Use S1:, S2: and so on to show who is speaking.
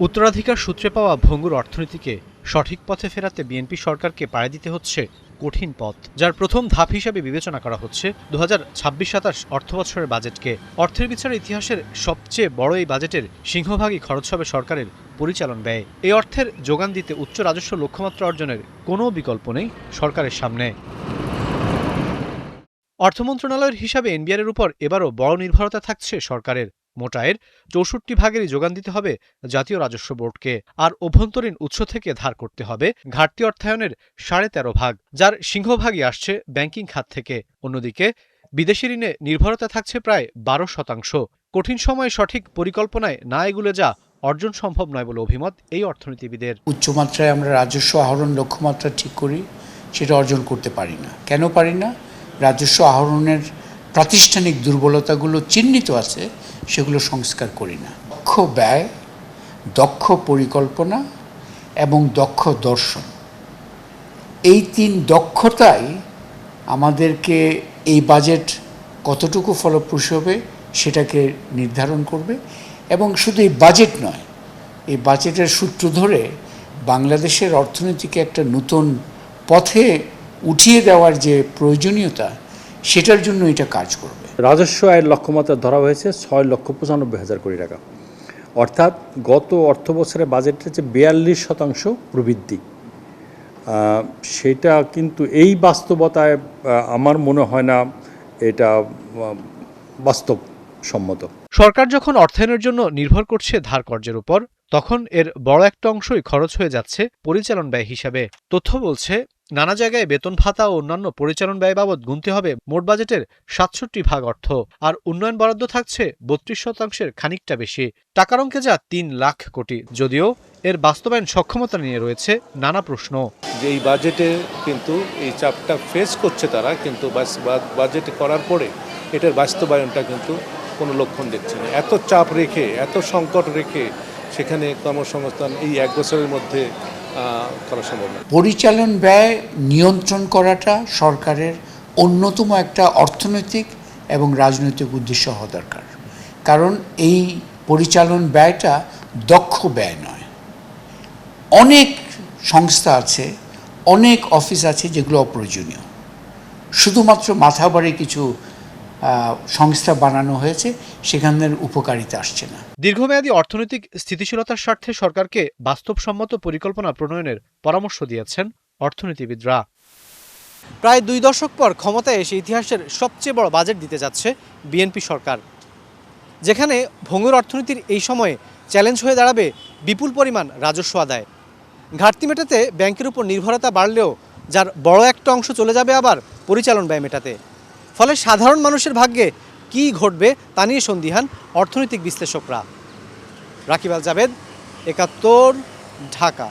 S1: উত্তরাধিকার সূত্রে পাওয়া ভঙ্গুর অর্থনীতিকে সঠিক পথে ফেরাতে বিএনপি সরকারকে পাড়ি দিতে হচ্ছে কঠিন পথ, যার প্রথম ধাপ হিসেবে বিবেচনা করা হচ্ছে 2026-27 অর্থবছরের বাজেটকে। অর্থের বিচারের ইতিহাসের সবচেয়ে বড় এই বাজেটের সিংহভাগই খরচ হবে সরকারের পরিচালন ব্যয়। এই অর্থের যোগান দিতে উচ্চ রাজস্ব লক্ষ্যমাত্রা অর্জনের কোনো বিকল্প নেই সরকারের সামনে। অর্থ মন্ত্রণালয়ের হিসাবে এনবিআরের উপর এবারও বড় নির্ভরতা থাকছে সরকারের। মোট আয়ের 64 ভাগেরই যোগান দিতে হবে জাতীয় রাজস্ব বোর্ডকে, আর অভ্যন্তরীণ উৎস থেকে ধার করতে হবে ঘাটতি অর্থায়নের 13.5 ভাগ, যার সিংহভাগই আসছে ব্যাংকিং খাত থেকে। অন্যদিকে বিদেশি ঋণে নির্ভরতা থাকছে প্রায় 12%। কঠিন সময়ে সঠিক পরিকল্পনায় না এগুলে যা অর্জন সম্ভব নয় বলে অভিমত এই অর্থনীতিবিদের।
S2: উচ্চমাত্রায় আমরা রাজস্ব আহরণ লক্ষ্যমাত্রা ঠিক করি, সেটা অর্জন করতে পারি না। কেন পারি না? রাজস্ব আহরণের প্রাতিষ্ঠানিক দুর্বলতাগুলো চিহ্নিত আছে, সেগুলো সংস্কার করি না। দক্ষ ব্যয়, দক্ষ পরিকল্পনা এবং দক্ষ দর্শন, এই 3 দক্ষতাই আমাদেরকে এই বাজেট কতটুকু ফলপ্রসূ হবে সেটাকে নির্ধারণ করবে। এবং শুধু এই বাজেট নয়, এই বাজেটের সূত্র ধরে বাংলাদেশের অর্থনীতিকে একটা নতুন পথে উঠিয়ে দেওয়ার যে প্রয়োজনীয়তা, সেটার জন্য এটা কাজ করবে।
S3: রাজস্ব আয়ের লক্ষ্যমাত্রা ধরা হয়েছে 6,95,000 কোটি টাকা, অর্থাৎ গত অর্থ বছরের বাজেটের যে 42% প্রবৃদ্ধি। সেটা কিন্তু এই বাস্তবতায় আমার মনে হয় না এটা বাস্তবসম্মত।
S1: সরকার যখন অর্থায়নের জন্য নির্ভর করছে ধার কর্জের উপর, তখন এর বড় একটা অংশই খরচ হয়ে যাচ্ছে পরিচালন ব্যয় হিসাবে। তথ্য বলছে, নানা জায়গায় বেতন ভাতা ও অন্যান্য পরিচালন ব্যয় বাবদ গুনতে হবে মোট বাজেটের 67 ভাগ অর্থ, আর উন্নয়ন বরাদ্দ থাকছে 32%-এর খানিকটা বেশি। টাকার অঙ্কে যা 3 লাখ কোটি, যদিও এর বাস্তবায়ন সক্ষমতা নিয়ে রয়েছে নানা প্রশ্ন।
S4: যে এই বাজেটে কিন্তু এই চাপটা ফেস করছে তারা, কিন্তু বাজেট করার পরে এটার বাস্তবায়নটা কিন্তু কোনো লক্ষণ দেখছে না। এত চাপ রেখে, এত সংকট রেখে সেখানে কর্মসংস্থান এই 1 বছরের মধ্যে করা সম্ভব না।
S2: পরিচালন ব্যয় নিয়ন্ত্রণ করাটা সরকারের অন্যতম একটা অর্থনৈতিক এবং রাজনৈতিক উদ্দেশ্য হওয়া দরকার। কারণ এই পরিচালন ব্যয়টা দক্ষ ব্যয় নয়। অনেক সংস্থা আছে, অনেক অফিস আছে যেগুলো অপ্রয়োজনীয়, শুধুমাত্র মাথা বাড়ি কিছু সংস্থা বানানো হয়েছে, সেখানের উপকারিতা আসছে না।
S1: দীর্ঘমেয়াদী অর্থনৈতিক স্থিতিশীলতার স্বার্থে সরকারকে বাস্তবসম্মত পরিকল্পনা প্রণয়নের পরামর্শ দিয়েছেন অর্থনীতিবিদরা। প্রায় 2 দশক পর ক্ষমতায় এসে ইতিহাসের সবচেয়ে বড় বাজেট দিতে যাচ্ছে বিএনপি সরকার, যেখানে ভঙ্গুর অর্থনীতির এই সময়ে চ্যালেঞ্জ হয়ে দাঁড়াবে বিপুল পরিমাণ রাজস্ব আদায়। ঘাটতি মেটাতে ব্যাংকের উপর নির্ভরতা বাড়লেও যার বড় একটা অংশ চলে যাবে আবার পরিচালন ব্যয় মেটাতে। ফলে সাধারণ মানুষের ভাগ্যে কী ঘটবে তা নিয়ে সন্দিহান অর্থনৈতিক বিশ্লেষকরা। রাকিব আল জাবেদ, 71, ঢাকা।